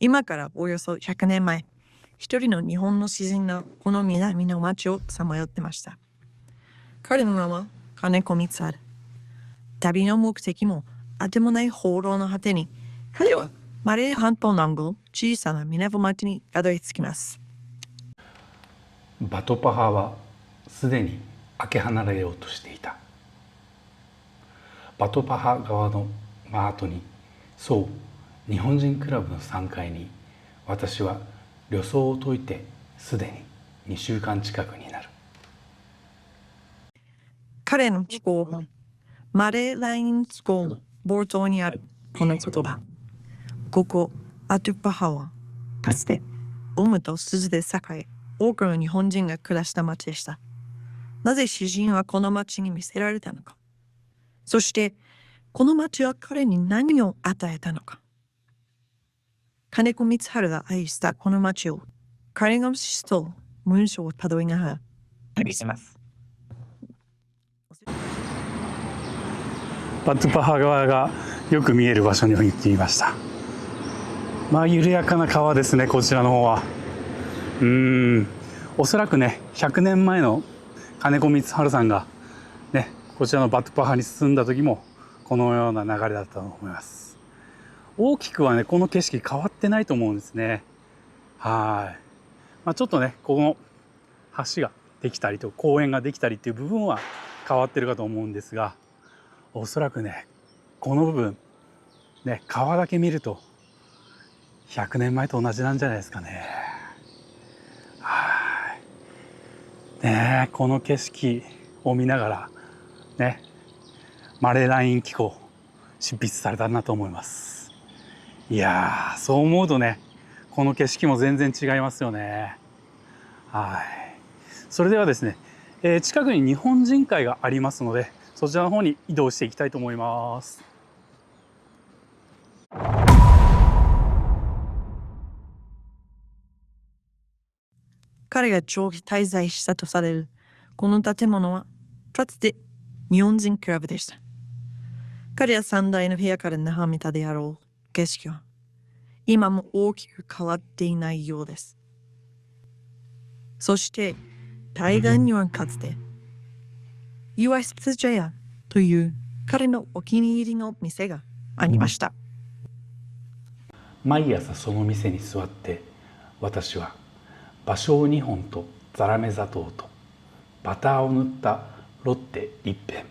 今からおよそ100年前、一人の日本の詩人がこの南の町をさまよってました。彼の名は金子光晴。旅の目的もあてもない放浪の果てに、彼はマレー半島南部小さな港町にたどり着きます。バトパハはすでに開け離れようとしていた。バトパハ側のマートに、そう日本人クラブの3階に、私は旅装を解いてすでに2週間近くになる。彼の寄稿はマレーラインスコール冒頭にあるこの言葉。ここバトパハはかつてゴムと鈴で栄え、多くの日本人が暮らした町でした。なぜ詩人はこの町に魅せられたのか。そしてこの町は彼に何を与えたのか。金子光晴が愛したこの町を彼が詩と文章をたどりながら旅します。バトパハ川がよく見える場所に行ってみました。緩やかな川ですね、こちらの方は。おそらくね、100年前の金子光晴さんがね、こちらのバトパハに進んだ時もこのような流れだったと思います。大きくはね、この景色変わってないと思うんですね。ちょっとね、この橋ができたりと公園ができたりっていう部分は変わってるかと思うんですが、おそらくね、この部分ね、川だけ見ると100年前と同じなんじゃないですかね。この景色を見ながらね、マレーライン機構執筆されたなと思います。いやー、そう思うとね、この景色も全然違いますよね。それではですね、近くに日本人会がありますので、そちらの方に移動していきたいと思います。彼が長期滞在したとされるこの建物はかつて日本人クラブでした。彼は3台の部屋から眺めたであろう景色は今も大きく変わっていないようです。そして対岸にはかつて US ピザ屋という彼のお気に入りの店がありました。毎朝その店に座って私は芭蕉2本とザラメ砂糖とバターを塗ったロッテ1片、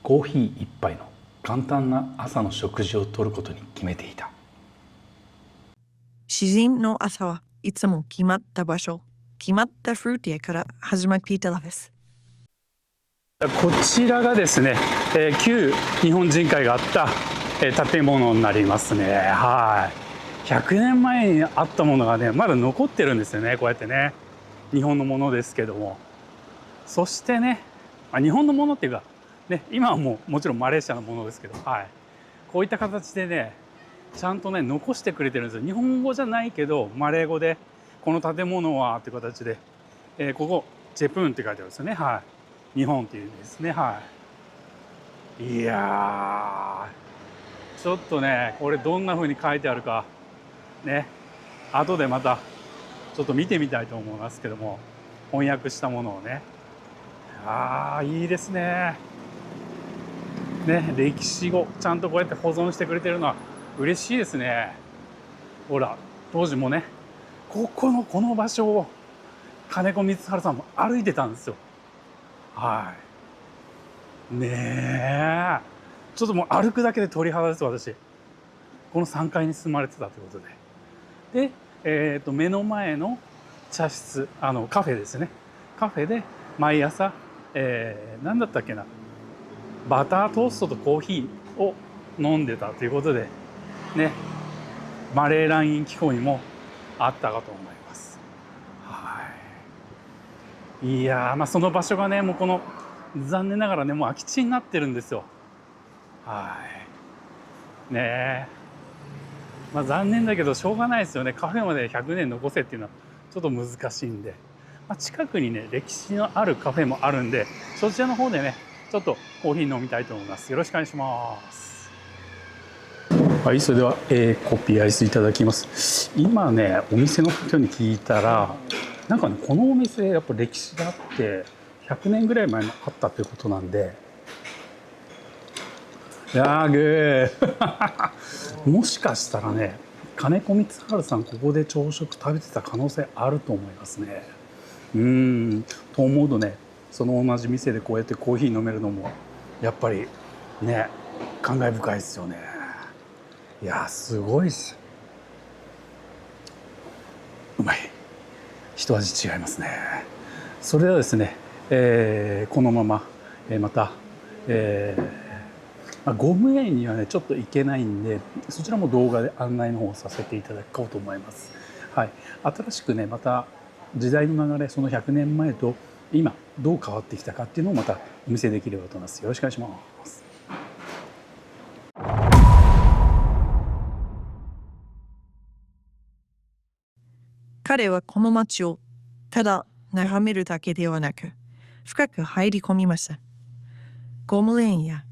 コーヒー1杯の簡単な朝の食事をとることに決めていた。詩人の朝はいつも決まった場所、決まったフルーティーから始まっていたのです。こちらがですね、旧日本人会があった建物になりますね。100年前にあったものがね、まだ残ってるんですよね。こうやってね、日本のものですけども、そしてね、日本のものっていうかね、今はもちろんマレーシアのものですけど、こういった形でね、ちゃんとね残してくれてるんですよ。日本語じゃないけどマレー語でこの建物はっていう形で、ここジェプーンって書いてあるんですよね。日本っていう意味ですね。いやー、ちょっとね、これどんな風に書いてあるかね、後でまたちょっと見てみたいと思いますけども、翻訳したものをね。いいですね。歴史をちゃんとこうやって保存してくれてるのは嬉しいですね。ほら、当時もね、この場所を金子光晴さんも歩いてたんですよ。ちょっともう歩くだけで鳥肌です。私この3階に住まれてたということで、目の前の茶室、カフェですね。カフェで毎朝、何だったっけな、バタートーストとコーヒーを飲んでたということでね、マレーライン機構にもあったかと思います。いやー、その場所がね、もうこの残念ながらね、もう空き地になってるんですよ。残念だけどしょうがないですよね。カフェまで100年残せっていうのはちょっと難しいんで、近くにね歴史のあるカフェもあるんで、そちらの方でねちょっとコーヒー飲みたいと思います。よろしくお願いします。はい、それでは、コピーアイスいただきます。今ね、お店の人に聞いたら、なんかね、このお店やっぱ歴史があって100年ぐらい前もあったということなんで、いやーグーもしかしたらね、金子光晴さんここで朝食食べてた可能性あると思いますね。と思うとね、その同じ店でこうやってコーヒー飲めるのもやっぱりね、感慨深いですよね。いやーすごいっす。うまい。一味違いますね。それではですね、このまま、また、ゴム園にはねちょっと行けないんで、そちらも動画で案内の方をさせていただこうと思います。はい、新しくねまた時代の流れ、その100年前と今どう変わってきたかっていうのをまたお見せできればと思います。よろしくお願いします。彼はこの町をただ眺めるだけではなく、深く入り込みました。ゴムレーンや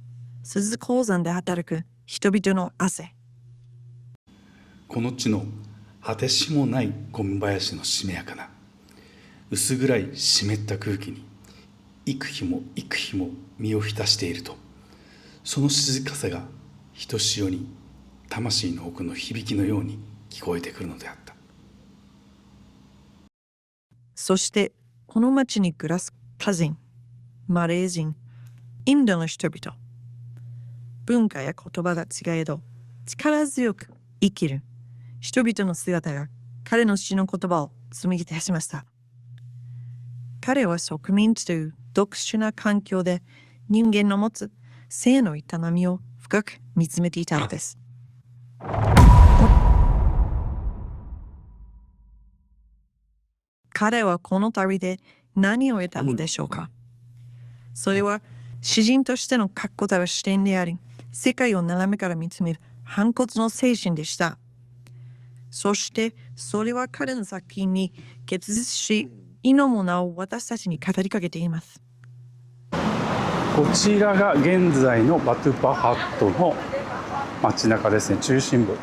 鈴鉱山で働く人々の汗。この地の果てしもないゴム林のしめやかな薄暗い湿った空気に幾日も幾日も身を浸していると、その静かさがひとしおに魂の奥の響きのように聞こえてくるのであった。そしてこの町に暮らすカ人、マレー人、インドの人々、文化や言葉が違えど力強く生きる人々の姿が彼の詩の言葉を紡ぎ出しました。彼は植民地という特殊な環境で人間の持つ生の営みを深く見つめていたのです。彼はこの旅で何を得たのでしょうか。それは詩人としての確固たる視点であり、世界を斜めから見つめる反骨の精神でした。そしてそれは彼の作品に結実し、今もなお私たちに語りかけています。こちらが現在のバトゥパハットの街中ですね、中心部。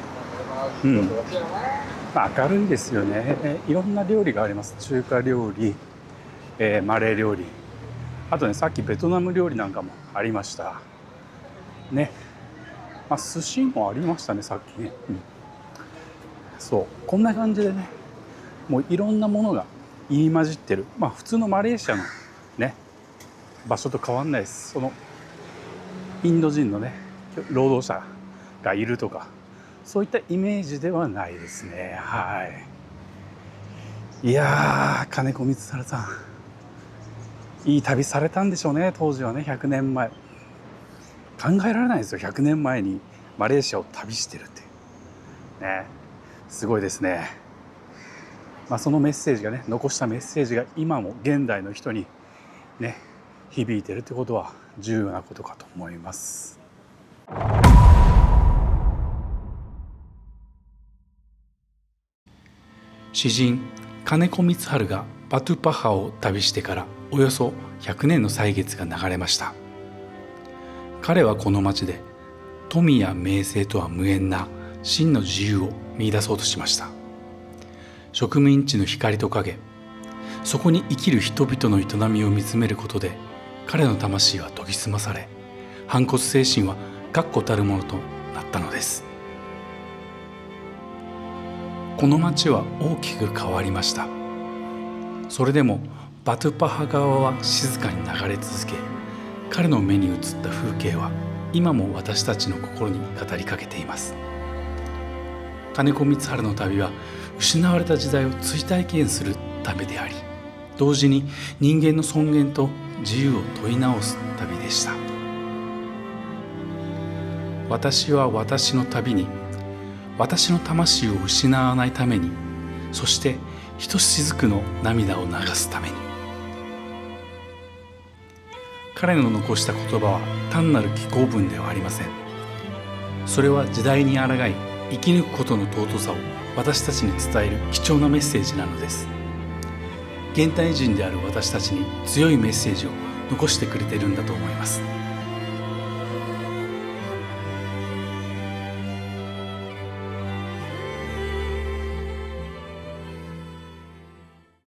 明るいですよね。いろんな料理があります。中華料理、マレー料理、あとね、さっきベトナム料理なんかもありましたね。寿司もありましたね、さっきね。そう、こんな感じでね、もういろんなものが入り混じってる。普通のマレーシアのね場所と変わんないです。そのインド人のね労働者がいるとか、そういったイメージではないですね。はい。いやー、金子光晴さん、いい旅されたんでしょうね、当時はね。100年前、考えられないですよ。100年前にマレーシアを旅してるってね、すごいですね。そのメッセージがね、残したメッセージが今も現代の人にね響いてるってことは重要なことかと思います。詩人金子光晴がバトゥパハを旅してからおよそ100年の歳月が流れました。彼はこの町で富や名声とは無縁な真の自由を見出そうとしました。植民地の光と影、そこに生きる人々の営みを見つめることで彼の魂は研ぎ澄まされ、反骨精神は確固たるものとなったのです。この町は大きく変わりました。それでもバトゥパハ川は静かに流れ続け、彼の目に映った風景は今も私たちの心に語りかけています。金子光晴の旅は失われた時代を追体験する旅であり、同時に人間の尊厳と自由を問い直す旅でした。私は私の旅に、私の魂を失わないために、そしてひとしずくの涙を流すために。彼の残した言葉は単なる紀行文ではありません。それは時代に抗い生き抜くことの尊さを私たちに伝える貴重なメッセージなのです。現代人である私たちに強いメッセージを残してくれているんだと思います。